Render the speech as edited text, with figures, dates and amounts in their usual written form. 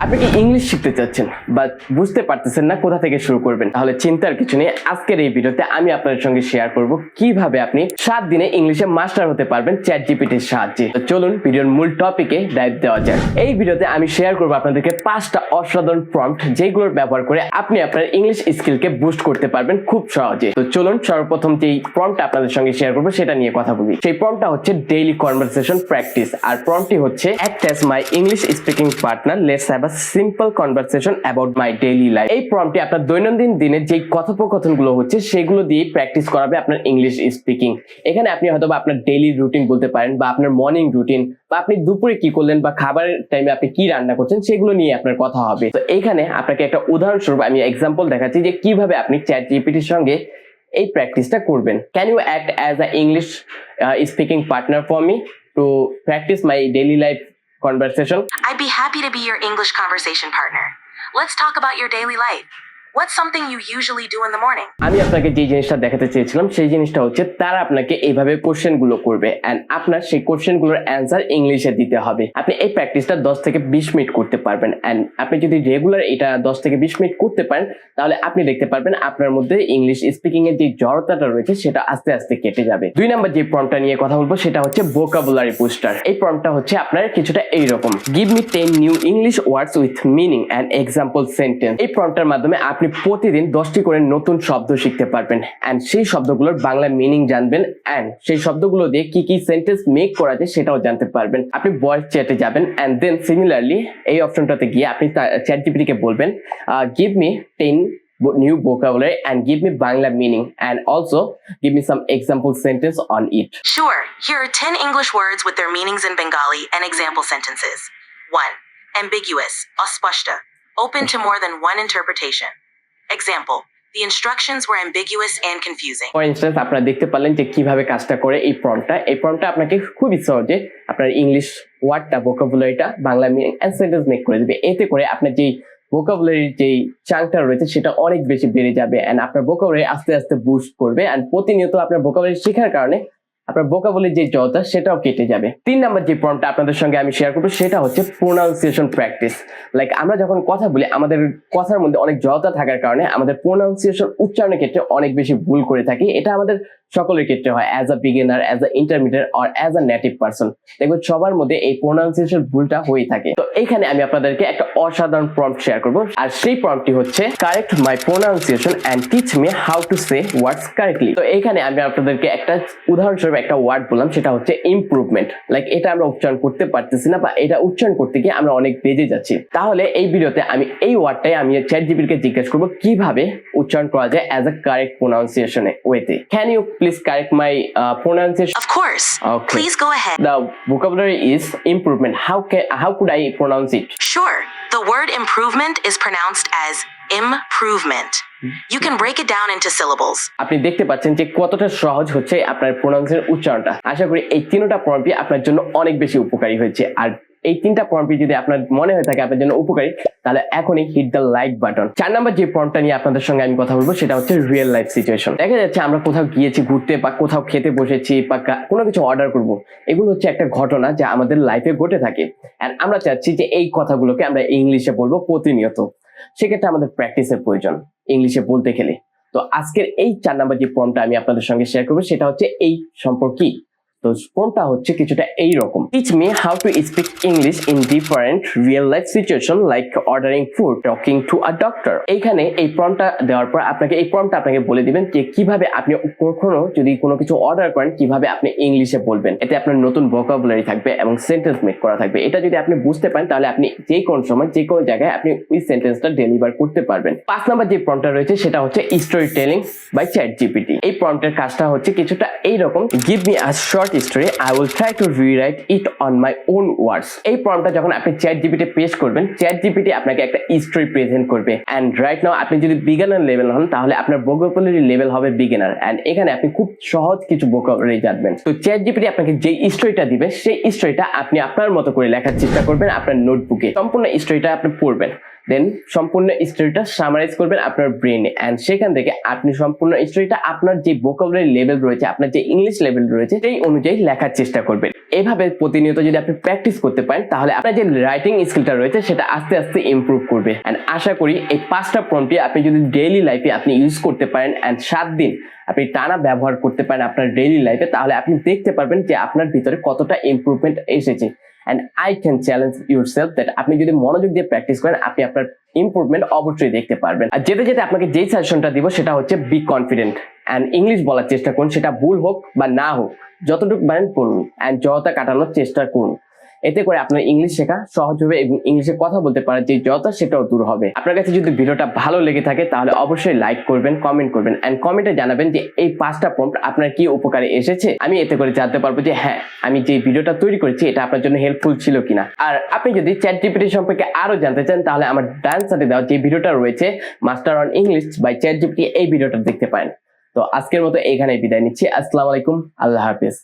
আপনি কি ইংলিশ শিখতে চাচ্ছেন বাট বুঝতে পারতেছেন না কোথা থেকে শুরু করবেন, তাহলে চিন্তার কিছু নেই। আজকের এই ভিডিওতে আমি আপনাদের সঙ্গে শেয়ার করব কিভাবে আপনি 7 দিনে ইংলিশে মাস্টার হতে পারবেন চ্যাট জিপিটির সাহায্যে। তো চলুন ভিডিওর মূল টপিকে ডাইভ দেওয়া যাক। এই ভিডিওতে আমি শেয়ার করব আপনাদেরকে 5টা অসাধারণ প্রম্পট যেগুলোর ব্যবহার করে আপনি আপনার ইংলিশ স্কিলকে বুস্ট করতে পারবেন খুব সহজে। তো চলুন সর্বপ্রথম যেই প্রম্পটটা আপনাদের সঙ্গে শেয়ার করব সেটা নিয়ে কথা বলি। সেই প্রম্পটটা হচ্ছে ডেইলি কনভারসেশন প্র্যাকটিস, আর প্রম্পটটি হচ্ছে act as my English speaking partner, let's have a simple conversation about my daily life. এই প্রম্পটটি আপনার দৈনন্দিন দিনে যে কথোপকথনগুলো হচ্ছে সেগুলো দিয়ে প্র্যাকটিস করাবে আপনার ইংলিশ স্পিকিং। এখানে আপনি হয়তো আপনার ডেইলি রুটিন বলতে পারেন, বা আপনার মর্নিং রুটিন, বা আপনি দুপুরে কি করলেন, বা খাবারের টাইমে আপনি কি রান্না করছেন, সেগুলো নিয়ে আপনার কথা হবে। তো এইখানে আপনাকে একটা উদাহরণস্বরূপ আমি এক্সাম্পল দেখাচ্ছি যে কিভাবে আপনি চ্যাট জিপিটির সঙ্গে এই প্র্যাকটিসটা করবেন। Can you act as a English speaking partner for me to practice my daily life conversation? I'd be happy to be your English conversation partner. Let's talk about your daily life. What's something you usually do in the morning? আমি আপনাকে যে জিনিসটা দেখাতে চেয়েছিলাম সেই জিনিসটা হচ্ছে তারা আপনাকে এইভাবে কোশ্চেন গুলো করবে এন্ড আপনার সেই কোশ্চেন গুলোর অ্যান্সার ইংলিশে দিতে হবে। আপনি এই প্র্যাকটিসটা 10 থেকে 20 মিনিট করতে পারবেন এন্ড আপনি যদি রেগুলার এটা 10 থেকে 20 মিনিট করতে পারেন তাহলে আপনি দেখতে পারবেন আপনার মধ্যে ইংলিশ স্পিকিং এর যে জড়তাটা রয়েছে সেটা আস্তে আস্তে কেটে যাবে। 2 নাম্বার যে প্রম্পটটা নিয়ে কথা বলবো সেটা হচ্ছে ভোকাবুলারি বুস্টার। এই প্রম্পটটা হচ্ছে আপনার কিছুটা এইরকম, give me 10 new English words with meaning and example sentence. এই প্রম্পটটার মাধ্যমে আপনি প্রতিদিন 10টি করে নতুন শব্দ শিখতে পারবেন এন্ড সেই শব্দগুলোর বাংলা মিনিং জানবেন এন্ড সেই শব্দগুলো দিয়ে কি কি সেন্টেন্স মেক করা যায় সেটাও জানতে পারবেন। আপনি ভয়েস চ্যাটে যাবেন এন্ড দেন সিমিলারলি এই অপশনটাতে গিয়ে আপনি চ্যাট জিপিটি কে বলবেন give me 10 new vocabulary and give me Bangla meaning and also give me some example sentence on it. Sure, here are 10 English words with their meanings in Bengali and example sentences. 1. Ambiguous, aspashta, open to more than one interpretation. Example, the instructions were ambiguous and confusing. For instance, আপনারা দেখতে পারলেন যে কিভাবে কাজটা করে এই প্রম্পটটা। এই প্রম্পটটা আপনাকে খুবই সহজে আপনার ইংলিশ ওয়ার্ডটা ভোকাবুলারিটা Bangla meaning and sentence make করে দিবে। এতে করে আপনার যেই ভোকাবুলারির যেই চাঙ্কটা রয়েছে সেটা অনেক বেশি বেড়ে যাবে এন্ড আপনার ভোকাবুলারি আস্তে আস্তে বুস্ট করবে এন্ড প্রতিনিয়ত আপনার ভোকাবুলারি শেখার কারণে আপনার ভোকাবুলারির যে জড়তা সেটাও কেটে যাবে। 3 নাম্বার যে প্রম্পটটা আপনাদের সঙ্গে আমি শেয়ার করব সেটা হচ্ছে প্রোনাউন্সিয়েশন প্র্যাকটিস। লাইক আমরা যখন কথা বলি আমাদের কথার মধ্যে অনেক জড়তা থাকার কারণে আমাদের প্রোনাউন্সিয়েশন উচ্চারণের ক্ষেত্রে অনেক বেশি ভুল করে থাকি। এটা আমাদের সকলের ক্ষেত্রে হয়, as a beginner, as a intermediate or as a native person. দেখবেন সবার মধ্যে এই প্রোনাউন্সিয়েশন ভুলটা হয়ে থাকে। তো এইখানে আমি আপনাদেরকে একটা অসাধারণ প্রম্পট শেয়ার করব আর সেই প্রম্পটটি হচ্ছে correct my pronunciation and teach me how to say words correctly. তো এইখানে আমি আপনাদেরকে একটা উদাহরণস্বরূপ একটা ওয়ার্ড বললাম, সেটা হচ্ছে ইমপ্রুভমেন্ট। লাইক এটা আমরা উচ্চারণ করতে পারতেছি না বা এটা উচ্চারণ করতে গিয়ে আমরা অনেক বেজে যাচ্ছি। তাহলে এই ভিডিওতে আমি এই ওয়ার্ডটাই আমি চ্যাট জিপিটি কে জিজ্ঞেস করব কিভাবে উচ্চারণ করা যায় অ্যাজ আ কারেক্ট প্রোনাউন্সিয়েশন ওয়েতে। Can you please correct my pronunciation? Of course. Okay. Please go ahead. The vocabulary is improvement. How could I pronounce it? Sure. The word improvement is pronounced as improvement. You can break it down into syllables. আপনি দেখতে পাচ্ছেন যে কতটা সহজ হচ্ছে আপনার pronunciation উচ্চারণটা। আশা করি এই তিনটা প্রম্পটই আপনার জন্য অনেক বেশি উপকারী হয়েছে। আর এই 3টা প্রম্পট যদি আপনার মনে হয়ে থাকে আপনার জন্য উপকারী তাহলে এখনই hit the like button. 4 number যে প্রম্পটটা নিয়ে আপনাদের সঙ্গে আমি কথা বলবো সেটা হচ্ছে রিয়েল লাইফ সিচুয়েশন। দেখা যাচ্ছে আমরা কোথাও গিয়েছি ঘুরতে বা কোথাও খেতে বসেছি বা কোনো কিছু অর্ডার করব, এগুলো হচ্ছে একটা ঘটনা যা আমাদের লাইফে ঘটে থাকে এন্ড আমরা চাচ্ছি যে এই কথাগুলোকে আমরা ইংলিশে বলবো প্রতিনিয়ত। সেক্ষেত্রে আমাদের প্র্যাকটিসের প্রয়োজন ইংলিশে বলতে গেলে। তো আজকের এই 4 নাম্বার যে প্রম্পটটা আমি আপনাদের সঙ্গে শেয়ার করবো সেটা হচ্ছে এই সম্পর্কে। তো প্রম্পটটা হচ্ছে কিছুটা এইরকম, teach me how to speak English in different real life situation like ordering food, talking to a doctor. এইখানে এই প্রম্পটটা দেওয়ার পর এই প্রম্পটটা আপনাকে বলে দিবেন যে কিভাবে আপনি কখনো যদি কোনো কিছু অর্ডার করেন কিভাবে আপনি ইংলিশে বলবেন। এতে আপনার নতুন ভোকাবুলারি থাকবে এবং সেন্টেন্স মেক করা থাকবে। এটা যদি আপনি বুঝতে পারেন তাহলে আপনি যে কোনো সময় যে কোনো জায়গায় আপনি ওই সেন্টেন্সটা ডেলিভার করতে পারবেন। 5 নাম্বার যে প্রম্পটটা রয়েছে সেটা হচ্ছে story telling by chat GPT. এই প্রম্পটের কাজটা হচ্ছে কিছুটা এইরকম, give me a short story, I will try to rewrite it on my own words. এই প্রম্পটটা যখন আপনি চ্যাট জিপিটি পেশ করবেন চ্যাট জিপিটি আপনাকে একটা স্টোরি প্রেজেন্ট করবে এন্ড রাইট নাও আপনি যদি বিগিনার লেভেল হন তাহলে আপনার ভোকাবুলারি লেভেল হবে বিগিনার এন্ড এখানে আপনি খুব সহজ কিছু ভোকাবুলারি জানবেন। তো চ্যাট জিপিটি আপনাকে যে স্টোরিটা দিবে সেই স্টোরিটা আপনি আপনার মতো করে লেখার চেষ্টা করবেন আপনার নোটবুকে। সম্পূর্ণ স্টোরিটা আপনি পড়বেন, দেন সম্পূর্ণ স্টোরিটা সামারাইজ করবেন আপনার ব্রেনে, এন্ড সেখান থেকে আপনি সম্পূর্ণ স্টোরিটা আপনার যে ভোকাবুলারি লেভেল রয়েছে, আপনার যে ইংলিশ লেভেল রয়েছে সেই অনুযায়ী লেখার চেষ্টা করবেন। এভাবে প্রতিনিয়ত যদি আপনি প্র্যাকটিস করতে পারেন তাহলে আপনার যে রাইটিং স্কিলটা রয়েছে সেটা আস্তে আস্তে ইমপ্রুভ করবে। এন্ড আশা করি এই 5টা প্রম্পটই আপনি যদি ডেইলি লাইফে আপনি ইউজ করতে পারেন এন্ড 7 দিন আপনি টানা ব্যবহার করতে পারেন আপনার ডেইলি লাইফে, তাহলে আপনি দেখতে পারবেন যে আপনার ভিতরে কতটা ইমপ্রুভমেন্ট এসেছে। And I can challenge yourself that আপনি যদি মনোযোগ দিয়ে প্র্যাকটিস করেন আপনি আপনার ইমপ্রুভমেন্ট অবশ্যই দেখতে পারবেন। আর যেতে যেতে আপনাকে যেই সাজেশনটা দিব সেটা হচ্ছে বি কনফিডেন্ট এন্ড ইংলিশ বলার চেষ্টা করুন, সেটা ভুল হোক বা না হোক যতটুকু পারেন পড়ুন এন্ড জড়তা কাটানোর চেষ্টা করুন। এতে করে আপনার ইংলিশ শেখা সহজ হবে এবং ইংলিশে কথা বলতে পারার যে জড়তা সেটাও দূর হবে। আপনার কাছে যদি ভিডিওটা ভালো লেগে থাকে তাহলে অবশ্যই লাইক করবেন, কমেন্ট করবেন এন্ড কমেন্টে জানাবেন যে এই 5টা প্রম্পট আপনার কি উপকারে এসেছে। আমি এতে করে জানতে পারবো যে হ্যাঁ, আমি যে ভিডিওটা তৈরি করেছি এটা আপনার জন্য হেল্পফুল ছিল কিনা। আর আপনি যদি চ্যাটজিপিটি সম্পর্কে আরো জানতে চান তাহলে আমার ডান সাইডে দেওয়া যে ভিডিওটা রয়েছে master on English by ChatGPT, এই ভিডিওটা দেখতে পারেন। তো আজকের মতো এখানেই বিদায় নিচ্ছি। আসসালামু আলাইকুম, আল্লাহ হাফেজ।